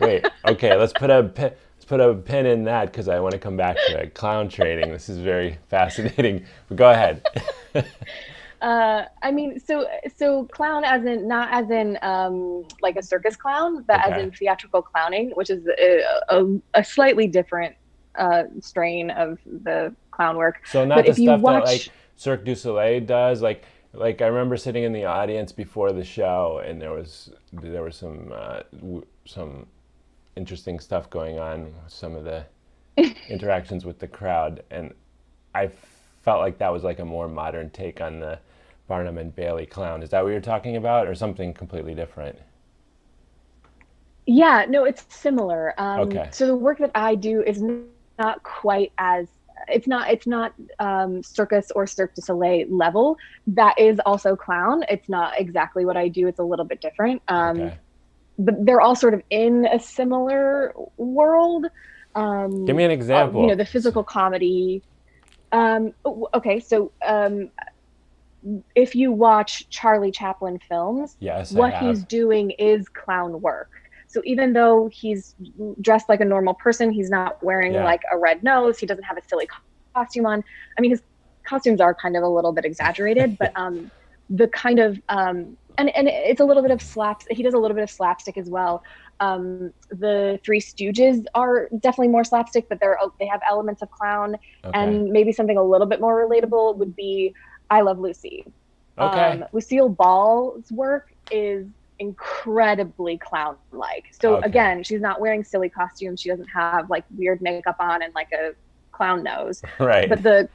Wait. Okay. Let's put a pin in that because I want to come back to it. Clown training. This is very fascinating. But go ahead. I mean, so clown as in not as in like a circus clown, but as Okay. in theatrical clowning, which is a slightly different strain of the clown work. So not But the if you stuff that watch, like Cirque du Soleil does. Like Like I remember sitting in the audience before the show, and there was some interesting stuff going on. Some of the interactions with the crowd, and I felt like that was like a more modern take on the Barnum and Bailey clown. Is that what you're talking about, or something completely different? Yeah, no, it's similar. Okay. So the work that I do is not quite as it's not circus or Cirque du Soleil level. That is also clown. It's not exactly what I do. It's a little bit different. Okay. But they're all sort of in a similar world. Give me an example. The physical comedy. Okay, so if you watch Charlie Chaplin films, Yes, I what he's have. doing is clown work. So even though he's dressed like a normal person, he's not wearing Yeah. like a red nose, he doesn't have a silly costume on. I mean, his costumes are kind of a little bit exaggerated, but the kind of and it's a little bit of slaps. He does a little bit of slapstick as well. The Three Stooges are definitely more slapstick, but they have elements of clown. Okay. And maybe something a little bit more relatable would be I Love Lucy. Okay. Lucille Ball's work is incredibly clown-like. So Okay. again, she's not wearing silly costumes. She doesn't have like weird makeup on and like a clown nose. Right. But the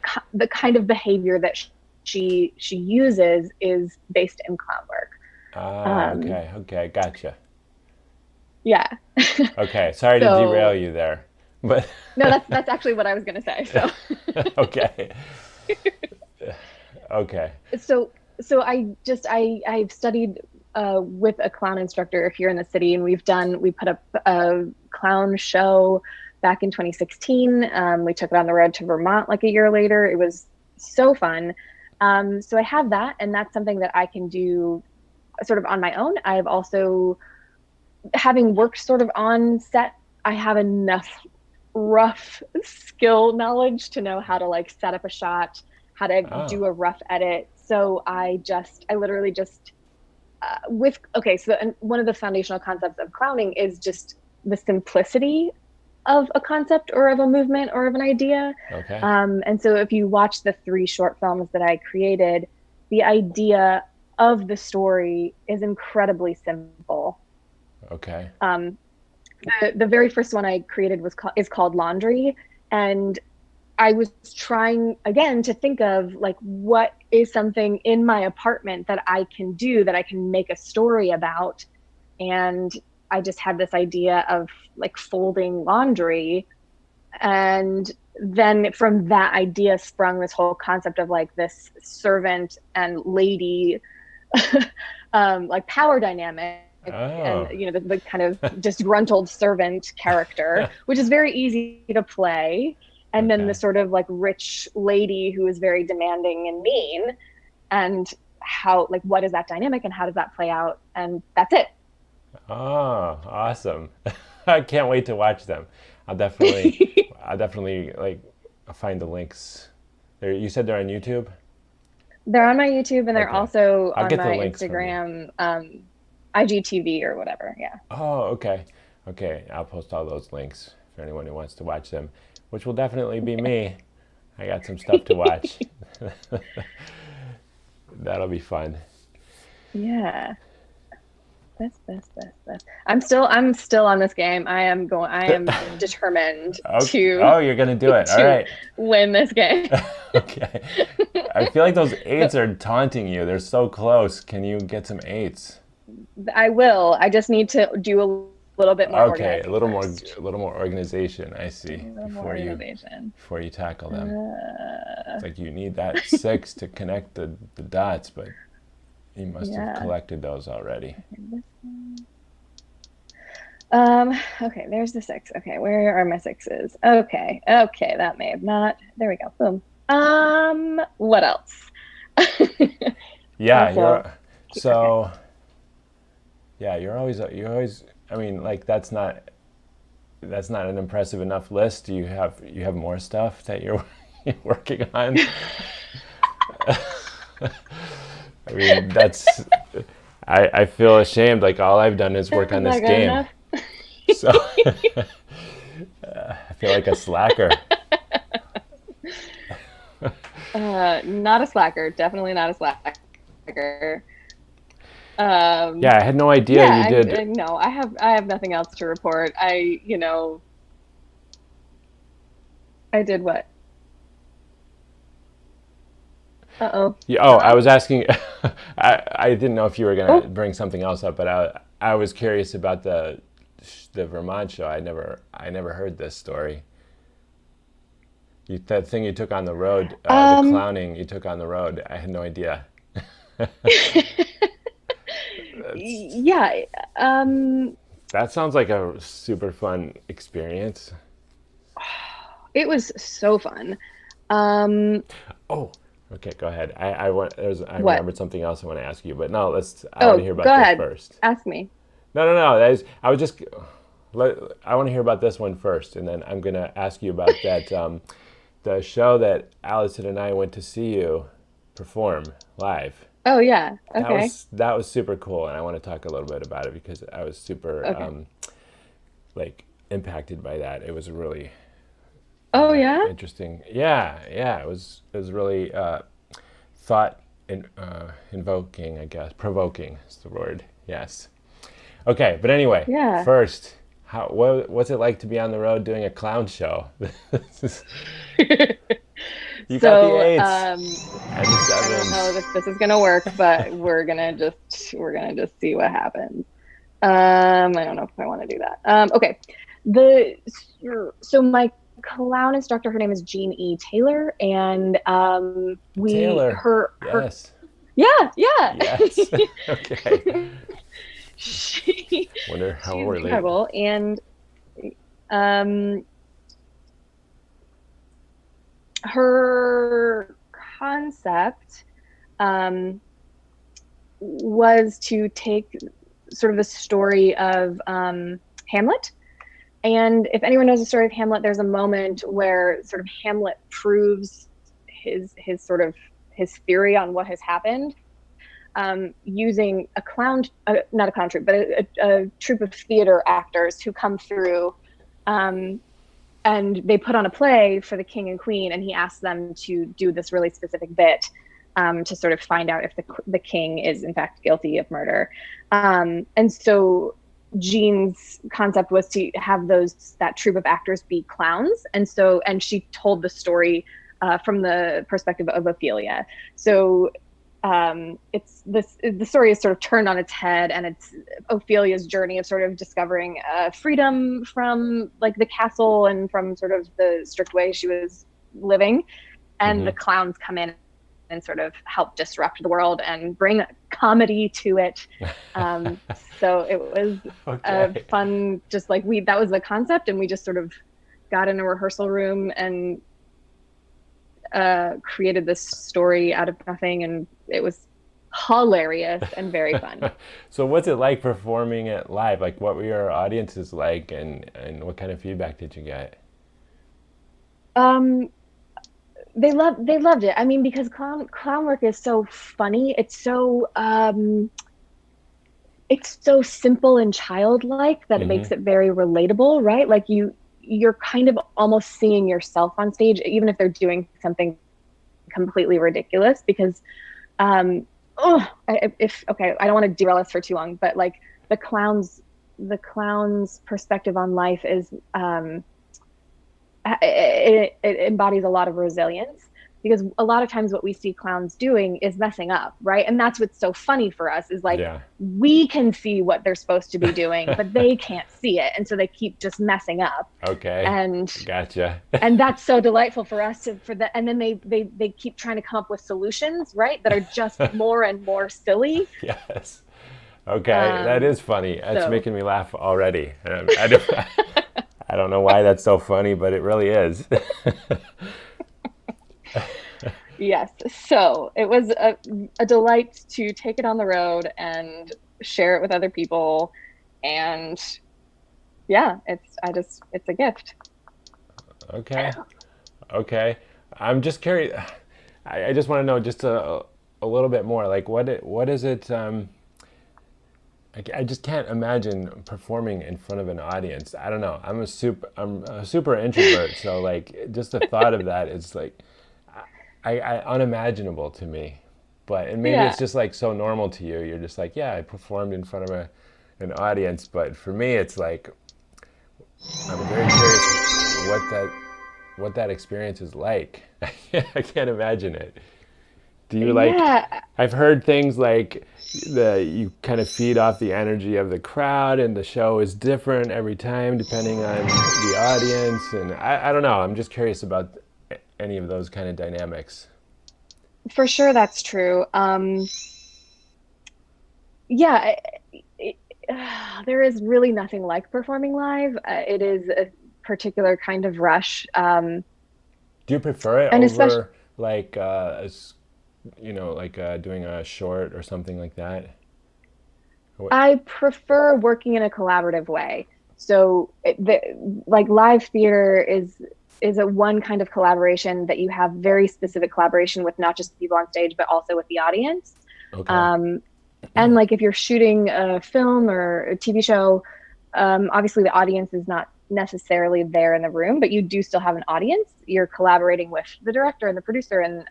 kind of behavior that she uses is based in clown work. Okay. Okay. Gotcha. Yeah. Okay. Sorry to So derail you there, but no, that's actually what I was gonna say. So okay. Okay. so I've studied with a clown instructor here in the city, and we put up a clown show back in 2016. We took it on the road to Vermont like a year later. It was so fun. So I have that, and that's something that I can do sort of on my own. I've also, having worked sort of on set, I have enough rough skill knowledge to know how to like set up a shot, how to do a rough edit. So I literally just one of the foundational concepts of clowning is just the simplicity of a concept or of a movement or of an idea. Okay. And so if you watch the 3 short films that I created, the idea of the story is incredibly simple. Okay. The very first one I created is called Laundry, and I was trying again to think of like what is something in my apartment that I can do that I can make a story about. And I just had this idea of like folding laundry. And then from that idea sprung this whole concept of like this servant and lady like power dynamic. Oh. And the kind of disgruntled servant character, which is very easy to play. And then the sort of like rich lady who is very demanding and mean, and how, like, what is that dynamic and how does that play out? And that's it. Oh, awesome. I can't wait to watch them. I'll definitely like find the links. You said they're on YouTube? They're on my YouTube, and they're Okay. also I'll on get the my links from you. Instagram, IGTV or whatever. Yeah. Oh, okay. Okay, I'll post all those links for anyone who wants to watch them, which will definitely be me. I got some stuff to watch. That'll be fun. Yeah. That's. I'm still on this game. I am determined to Oh, you're gonna do it. All to right. win this game. Okay. I feel like those 8s are taunting you. They're so close. Can you get some 8s? I will. I just need to do a little bit more. Okay, a little first. more organization. I see. Before Before you tackle them. It's like you need that 6 to connect the dots, but you must have collected those already. Okay, there's the 6. Okay, where are my 6s? Okay, that may have not. There we go. Boom. What else? Yeah, Also, you're always I mean, like that's not an impressive enough list. You have more stuff that you're working on. I mean, I feel ashamed. Like all I've done is work on this game. Enough? So I feel like a slacker. Not a slacker. Definitely not a slacker. Yeah, I had no idea you Yeah, did. no, I have nothing else to report. I did what? Uh-oh. Yeah, oh, I Tom? was asking. I didn't know if you were gonna Oh, bring something else up, but I was curious about the Vermont show. I never heard this story. That thing you took on the road, the um, clowning you took on the road. I had no idea. That's, yeah, um, that sounds like a super fun experience. it was so fun. Um, Oh, okay, go ahead. I what? remembered something else I want to ask you, but no, let's. I want to Oh, hear go about this ahead. first. Ask me. No, no, no. I was just. I want to hear about this one first, and then I'm gonna ask you about that the show that Allison and I went to see you perform live. Oh, yeah. That Okay. was that was super cool, and I want to talk a little bit about it because I was super Okay. like impacted by that. It was really Oh, yeah? interesting. Yeah, yeah. It was really thought invoking, I guess, provoking is the word. Yes. Okay, but anyway, Yeah. first, what's it like to be on the road doing a clown show? You got the So, eights and the I don't know sevens. if this is gonna work, but we're gonna just see what happens. I don't know if I want to do that. Okay. The so my clown instructor, her name is Jean E. Taylor, and we Taylor. her Yes. yeah, yeah. Yes. Okay. she Wonder how she's we're late. incredible, and um her concept um was to take sort of the story of Hamlet. And if anyone knows the story of Hamlet, there's a moment where sort of Hamlet proves his sort of his theory on what has happened, using a clown, not a clown troupe, but a troupe of theater actors who come through, um, and they put on a play for the king and queen, and he asks them to do this really specific bit, to sort of find out if the king is in fact guilty of murder. And so Jean's concept was to have that troupe of actors be clowns, and she told the story from the perspective of Ophelia. So it's this the story is sort of turned on its head, and it's Ophelia's journey of sort of discovering freedom from like the castle and from sort of the strict way she was living, and the Mm-hmm. clowns come in and sort of help disrupt the world and bring comedy to it. Um, so it was a Okay. fun, just like that was the concept, and we just sort of got in a rehearsal room and created this story out of nothing, and it was hilarious and very fun. So what's it like performing it live? Like, what were your audiences like, and what kind of feedback did you get? Um, they loved it. I mean, because clown work is so funny. It's so simple and childlike that it Mm-hmm. makes it very relatable, right? Like you're kind of almost seeing yourself on stage, even if they're doing something completely ridiculous. Because if okay, I don't want to derail us for too long, but like the clown's perspective on life is it embodies a lot of resilience, because a lot of times what we see clowns doing is messing up, right? And that's what's so funny for us, is like Yeah. we can see what they're supposed to be doing, but they can't see it, and so they keep just messing up. Okay. and Gotcha. and that's so delightful for us to for that, and then they keep trying to come up with solutions, right, that are just more and more silly. Yes. Okay, that um is funny. That's so making me laugh already. I don't know why that's so funny, but it really is. yes, so it was a delight to take it on the road and share it with other people. And yeah, it's a gift. Okay. Okay. I'm just curious. I just want to know just a little bit more. Like, what is it? I just can't imagine performing in front of an audience. I don't know. I'm a super introvert, so like just the thought of that is like I unimaginable to me. but and maybe it's just like so normal to you. You're just like, yeah, I performed in front of an audience, but for me, it's like I'm very curious what that experience is like. I can't imagine it. Do you like? Yeah. I've heard things like you kind of feed off the energy of the crowd, and the show is different every time depending on the audience. And I don't know. I'm just curious about any of those kind of dynamics. For sure, that's true. Yeah, there is really nothing like performing live. It is a particular kind of rush, Do you prefer it and especially over like like doing a short or something like that? I prefer working in a collaborative way. So, like live theater is a one kind of collaboration that you have very specific collaboration with not just the people on stage, but also with the audience. Okay. And like if you're shooting a film or a TV show, obviously the audience is not necessarily there in the room, but you do still have an audience. You're collaborating with the director and the producer and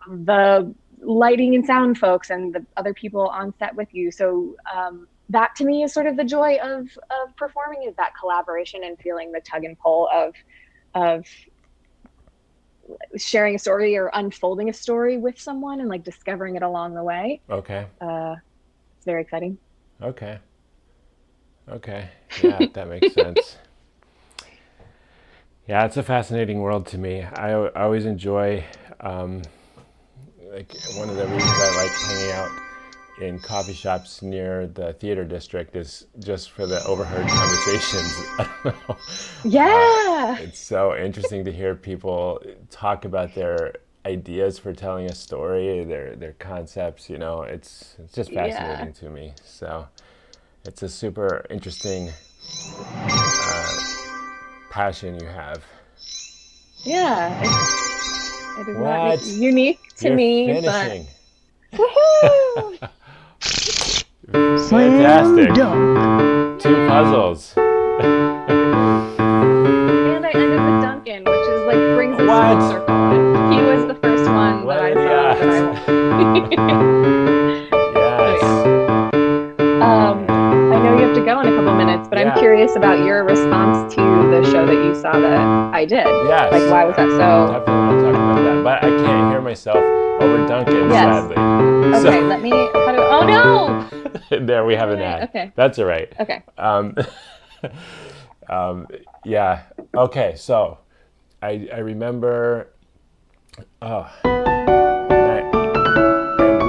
the lighting and sound folks and the other people on set with you. So that to me is sort of the joy of performing, is that collaboration and feeling the tug and pull of sharing a story or unfolding a story with someone and like discovering it along the way. Okay. It's very exciting. Okay. Okay. Yeah, that makes sense. Yeah, it's a fascinating world to me. I always enjoy, like, one of the reasons I like hanging out in coffee shops near the theater district is just for the overheard conversations. I don't know. Yeah. It's so interesting to hear people talk about their ideas for telling a story, their concepts. It's just fascinating to me. So it's a super interesting passion you have. Yeah. It is not What? unique to You're me, finishing. but woohoo! Fantastic. Dunk. 2 puzzles. And I ended with Duncan, which is like brings us What? full circle. And he was the first one What that I are the thought that Yes. I know you have to go in a couple minutes, but Yeah. I'm curious about your response to the show that you saw that I did. Yes. Like, why was that so? Definitely want to talk about that, but I can't hear myself over Duncan, Yes. sadly. Okay, let me. Oh no! There we have an Alright, ad. okay. That's all right. Okay. Yeah. Okay. So, I remember. And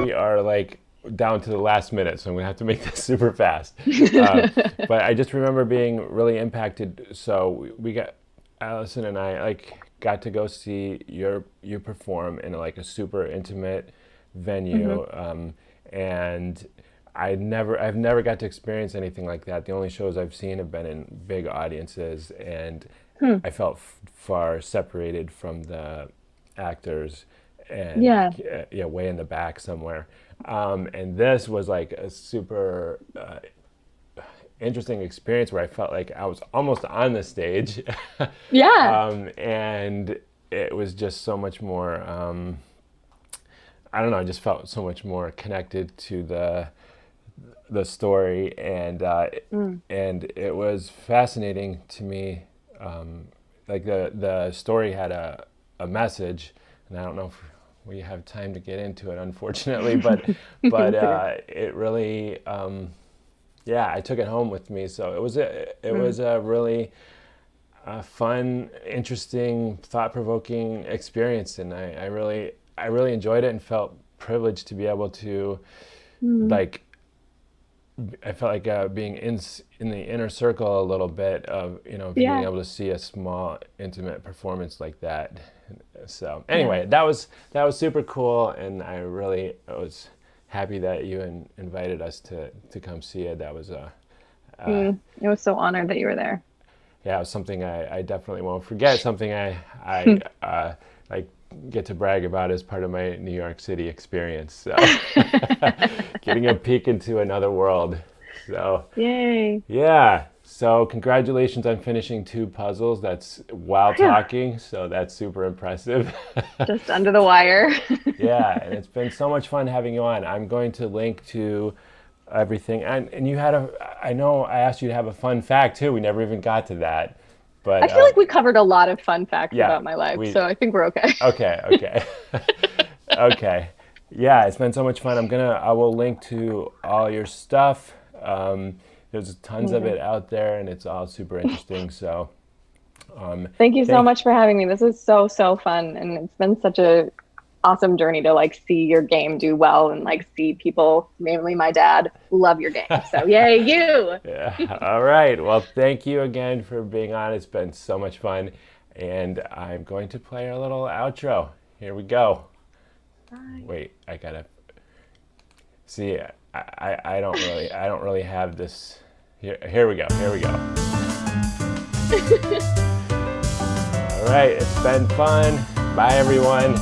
we are like down to the last minute, so I'm gonna have to make this super fast. But I just remember being really impacted. So we got Allison and I got to go see you perform in like a super intimate venue, and I've never got to experience anything like that. The only shows I've seen have been in big audiences, and I felt far separated from the actors, and way in the back somewhere. And this was like a super interesting experience where I felt like I was almost on the stage. Yeah. And it was just so much more, I don't know, I just felt so much more connected to the story, and it was fascinating to me. Like the story had a message, and I don't know if we have time to get into it, unfortunately, but it really, I took it home with me. So it was a really fun, interesting, thought-provoking experience, and I really enjoyed it and felt privileged to be able to I felt like being in the inner circle a little bit of being able to see a small intimate performance like that. So anyway, that was super cool, and I was happy that you invited us to come see it. That was I was so honored that you were there. Yeah, it was something I definitely won't forget. Something I like get to brag about as part of my New York City experience. So getting a peek into another world. So Yay. yeah. So congratulations on finishing 2 puzzles. That's while talking, so that's super impressive. Just under the wire. Yeah, and it's been so much fun having you on. I'm going to link to everything. And you had I know I asked you to have a fun fact too. We never even got to that. But I feel like we covered a lot of fun facts yeah, about my life, so I think we're okay. Okay. Okay. Yeah, it's been so much fun. I will link to all your stuff. There's tons of it out there, and it's all super interesting. So, thank you so much for having me. This is so fun, and it's been such a awesome journey to like see your game do well and like see people, mainly my dad, love your game. So yay, you! Yeah. All right. Well, thank you again for being on. It's been so much fun, and I'm going to play our little outro. Here we go. Bye. Wait, I gotta see. I don't really have this. Here we go. All right, it's been fun. Bye, everyone.